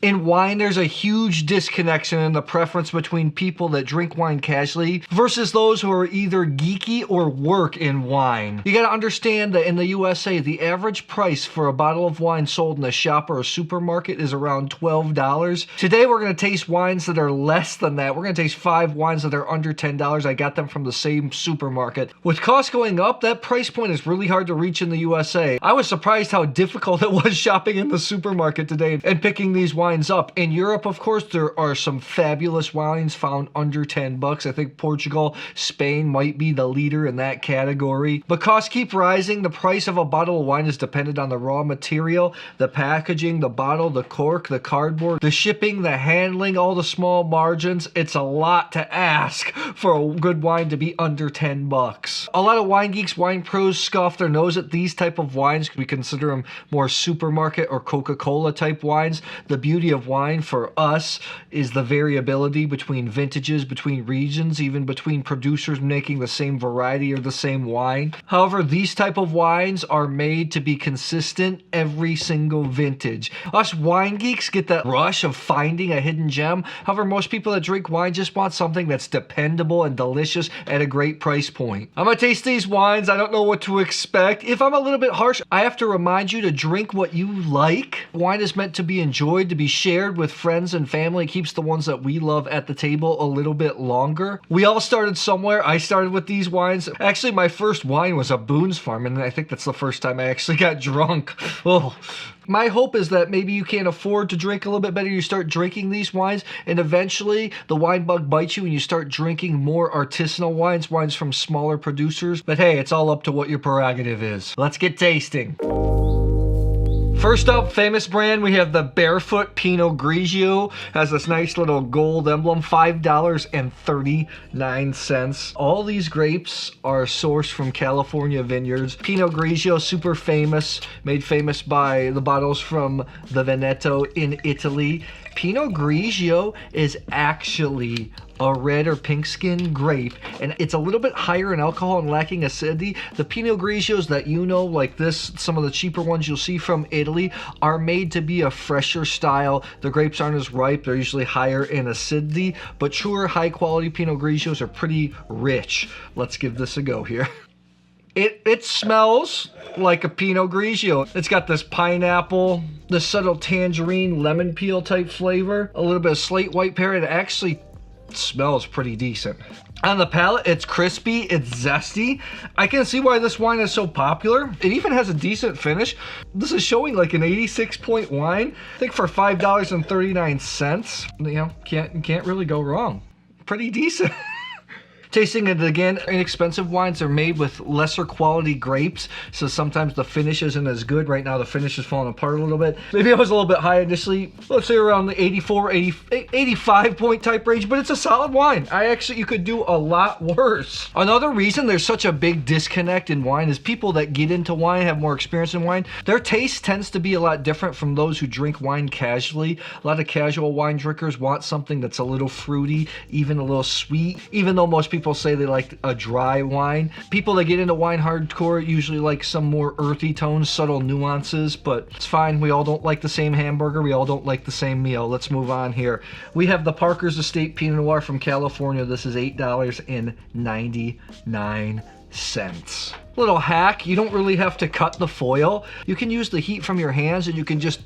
In wine, there's a huge disconnection in the preference between people that drink wine casually versus those who are either geeky or work in wine. You gotta understand that in the USA, the average price for a bottle of wine sold in a shop or a supermarket is around $12. Today, we're gonna taste wines that are less than that. We're gonna taste 5 wines that are under $10. I got them from the same supermarket. With costs going up, that price point is really hard to reach in the USA. I was surprised how difficult it was shopping in the supermarket today and picking these wines up. In Europe, of course, there are some fabulous wines found under 10 bucks. I think Portugal, Spain might be the leader in that category. But costs keep rising. The price of a bottle of wine is dependent on the raw material, the packaging, the bottle, the cork, the cardboard, the shipping, the handling, all the small margins. It's a lot to ask for a good wine to be under 10 bucks. A lot of wine geeks, wine pros scoff their nose at these type of wines. We consider them more supermarket or Coca-Cola type wines. The beauty of wine for us is the variability between vintages, between regions, even between producers making the same variety or the same wine. However, these type of wines are made to be consistent every single vintage. Us wine geeks get that rush of finding a hidden gem. However, most people that drink wine just want something that's dependable and delicious at a great price point. I'm gonna taste these wines. I don't know what to expect. If I'm a little bit harsh, I have to remind you to drink what you like. Wine is meant to be enjoyed, to be shared with friends and family. It keeps the ones that we love at the table a little bit longer. We all started somewhere. I started with these wines. Actually, my first wine was a Boone's Farm, and I think that's the first time I actually got drunk. Oh. My hope is that maybe you can't afford to drink a little bit better. You start drinking these wines, and eventually the wine bug bites you and you start drinking more artisanal wines, wines from smaller producers. But hey, it's all up to what your prerogative is. Let's get tasting. First up, famous brand, we have the Barefoot Pinot Grigio. Has this nice little gold emblem, $5.39. All these grapes are sourced from California vineyards. Pinot Grigio, super famous, made famous by the bottles from the Veneto in Italy. Pinot Grigio is actually a red or pink skin grape, and it's a little bit higher in alcohol and lacking acidity. The Pinot Grigios that you know, like this, some of the cheaper ones you'll see from Italy, are made to be a fresher style. The grapes aren't as ripe, they're usually higher in acidity, but truer high quality Pinot Grigios are pretty rich. Let's give this a go here. It smells like a Pinot Grigio. It's got this pineapple, the subtle tangerine, lemon peel type flavor, a little bit of slate white pear. It actually smells pretty decent. On the palate, it's crispy, it's zesty. I can see why this wine is so popular. It even has a decent finish. This is showing like an 86 point wine. I think for $5.39, you know, can't really go wrong. Pretty decent. Tasting it again, inexpensive wines are made with lesser quality grapes, so sometimes the finish isn't as good. Right now the finish is falling apart a little bit. Maybe I was a little bit high initially, let's say around the 84, 85 point type range, but it's a solid wine. You could do a lot worse. Another reason there's such a big disconnect in wine is people that get into wine, have more experience in wine, their taste tends to be a lot different from those who drink wine casually. A lot of casual wine drinkers want something that's a little fruity, even a little sweet, even though most people say they like a dry wine. People that get into wine hardcore usually like some more earthy tones, subtle nuances, but it's fine. We all don't like the same hamburger. We all don't like the same meal. Let's move on here. We have the Parker's Estate Pinot Noir from California. This is $8.99. Little hack, you don't really have to cut the foil. You can use the heat from your hands and you can just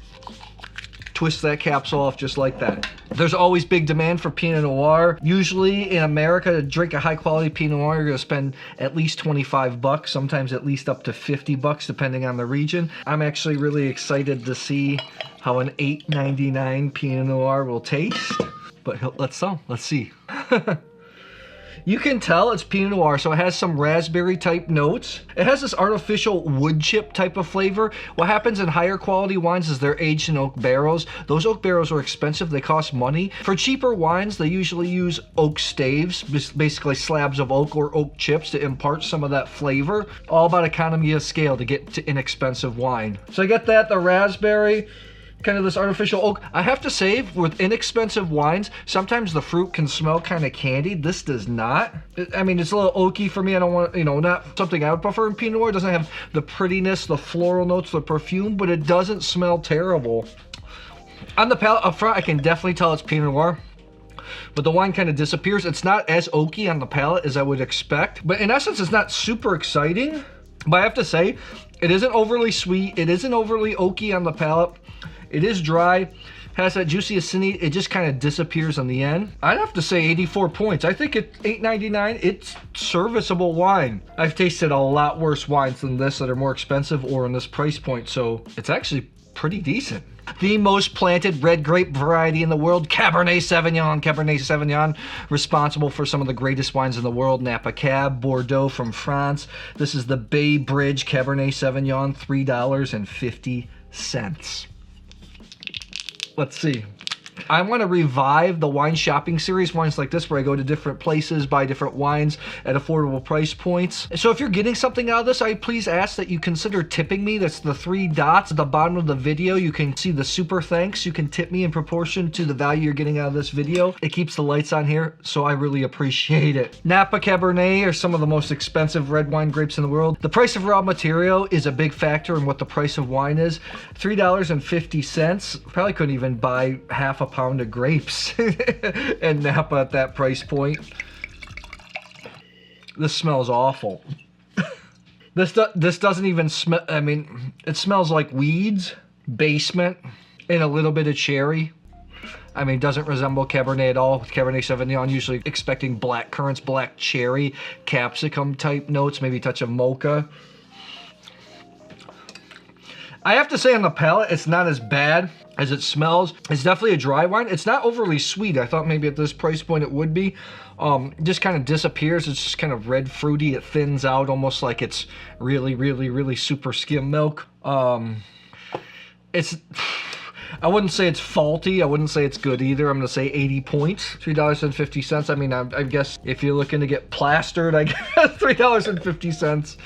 twist that capsule off just like that. There's always big demand for Pinot Noir. Usually in America, to drink a high quality Pinot Noir, you're gonna spend at least 25 bucks, sometimes at least up to 50 bucks, depending on the region. I'm actually really excited to see how an $8.99 Pinot Noir will taste, but let's see. You can tell it's Pinot Noir, so it has some raspberry type notes. It has this artificial wood chip type of flavor. What happens in higher quality wines is they're aged in oak barrels. Those oak barrels are expensive, they cost money. For cheaper wines, they usually use oak staves, basically slabs of oak or oak chips to impart some of that flavor. All about economy of scale to get to inexpensive wine. So I get that, the raspberry, kind of this artificial oak. I have to say, with inexpensive wines, sometimes the fruit can smell kind of candied. This does not. I mean, it's a little oaky for me. I don't want, not something I would prefer in Pinot Noir. It doesn't have the prettiness, the floral notes, the perfume, but it doesn't smell terrible. On the palate up front, I can definitely tell it's Pinot Noir, but the wine kind of disappears. It's not as oaky on the palate as I would expect, but in essence, it's not super exciting. But I have to say, it isn't overly sweet. It isn't overly oaky on the palate. It is dry, has that juicy acidity. It just kind of disappears on the end. I'd have to say 84 points. I think at $8.99, it's serviceable wine. I've tasted a lot worse wines than this that are more expensive or in this price point, so it's actually pretty decent. The most planted red grape variety in the world, Cabernet Sauvignon. Cabernet Sauvignon, responsible for some of the greatest wines in the world. Napa Cab, Bordeaux from France. This is the Bay Bridge Cabernet Sauvignon, $3.50. Let's see. I want to revive the wine shopping series, wines like this, where I go to different places, buy different wines at affordable price points. So if you're getting something out of this, I please ask that you consider tipping me. That's the 3 dots at the bottom of the video. You can see the super thanks. You can tip me in proportion to the value you're getting out of this video. It keeps the lights on here, so I really appreciate it. Napa Cabernet are some of the most expensive red wine grapes in the world. The price of raw material is a big factor in what the price of wine is. $3.50. Probably couldn't even buy half a pound of grapes and Napa at that price point. This smells awful. This doesn't even smell. I mean, it smells like weeds, basement, and a little bit of cherry. I mean, it doesn't resemble Cabernet at all. With Cabernet Sauvignon, usually expecting black currants, black cherry, capsicum type notes, maybe a touch of mocha. I have to say on the palate, it's not as bad as it smells. It's definitely a dry wine. It's not overly sweet. I thought maybe at this price point it would be. It just kind of disappears. It's just kind of red fruity. It thins out almost like it's really, really, really super skim milk. It's... I wouldn't say it's faulty. I wouldn't say it's good either. I'm going to say 80 points. $3.50. I mean, I guess if you're looking to get plastered, I guess $3.50.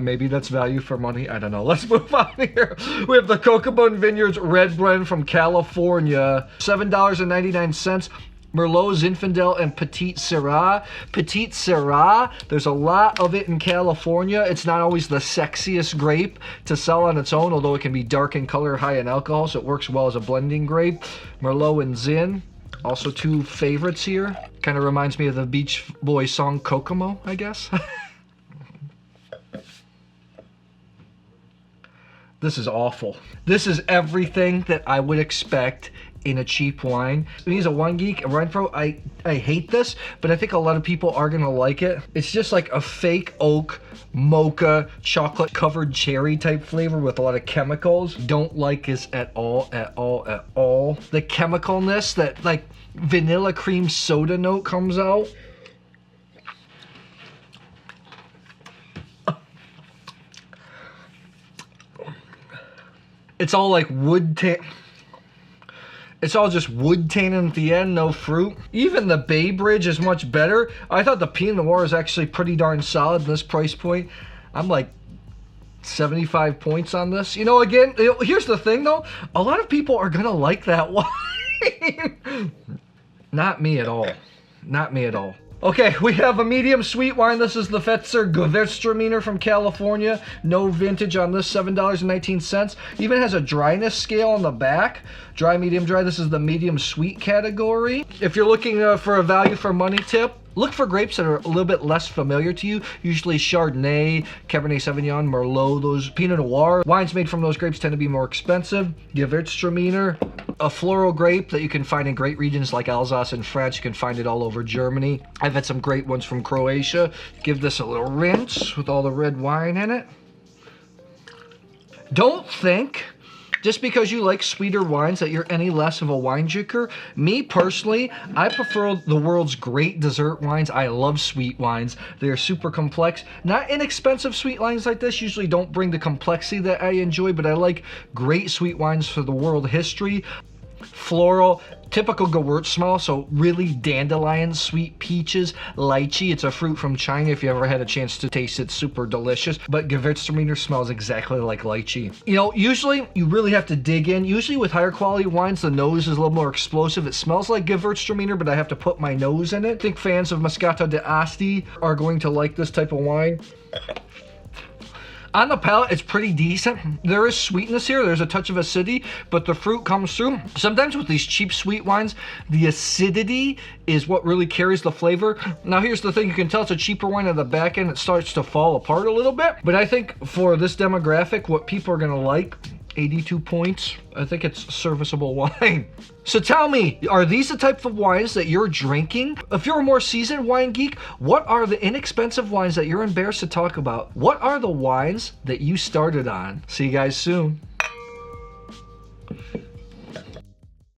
Maybe that's value for money. I don't know. Let's move on here. We have the Cocobun Vineyards Red Blend from California. $7.99. Merlot, Zinfandel, and Petite Syrah. Petite Syrah, there's a lot of it in California. It's not always the sexiest grape to sell on its own, although it can be dark in color, high in alcohol, so it works well as a blending grape. Merlot and Zin, also 2 favorites here. Kind of reminds me of the Beach Boys song Kokomo, I guess. This is awful. This is everything that I would expect in a cheap wine. He's a wine geek, a wine pro. I hate this, but I think a lot of people are gonna like it. It's just like a fake oak, mocha, chocolate covered cherry type flavor with a lot of chemicals. Don't like this at all, at all, at all. The chemicalness, that like vanilla cream soda note comes out. It's all like wood tan. It's all just wood tannin at the end, no fruit. Even the Bay Bridge is much better. I thought the Pinot Noir is actually pretty darn solid in this price point. I'm like 75 points on this. You know, again, here's the thing though. A lot of people are gonna like that wine. Not me at all. Not me at all. Okay, we have a medium sweet wine. This is the Fetzer Gewürtztraminer from California. No vintage on this, $7.19. Even has a dryness scale on the back. Dry, medium, dry. This is the medium sweet category. If you're looking for a value for money tip, look for grapes that are a little bit less familiar to you. Usually Chardonnay, Cabernet Sauvignon, Merlot, those Pinot Noir. Wines made from those grapes tend to be more expensive. Gewürztraminer, a floral grape that you can find in great regions like Alsace and France. You can find it all over Germany. I've had some great ones from Croatia. Give this a little rinse with all the red wine in it. Don't think just because you like sweeter wines that you're any less of a wine drinker. Me personally, I prefer the world's great dessert wines. I love sweet wines. They are super complex. Not inexpensive sweet wines like this usually don't bring the complexity that I enjoy, but I like great sweet wines for the world history. Floral, typical Gewürz smell, so really dandelion, sweet peaches, lychee. It's a fruit from China. If you ever had a chance to taste it, super delicious. But Gewürztraminer smells exactly like lychee. You know, usually you really have to dig in. Usually with higher quality wines, the nose is a little more explosive. It smells like Gewürztraminer, but I have to put my nose in it. I think fans of Moscato d'Asti are going to like this type of wine. On the palate, it's pretty decent. There is sweetness here. There's a touch of acidity, but the fruit comes through. Sometimes with these cheap sweet wines, the acidity is what really carries the flavor. Now, here's the thing. You can tell it's a cheaper wine at the back end. It starts to fall apart a little bit. But I think for this demographic, what people are going to like, 82 points. I think it's serviceable wine. So tell me, are these the type of wines that you're drinking? If you're a more seasoned wine geek, what are the inexpensive wines that you're embarrassed to talk about? What are the wines that you started on? See you guys soon.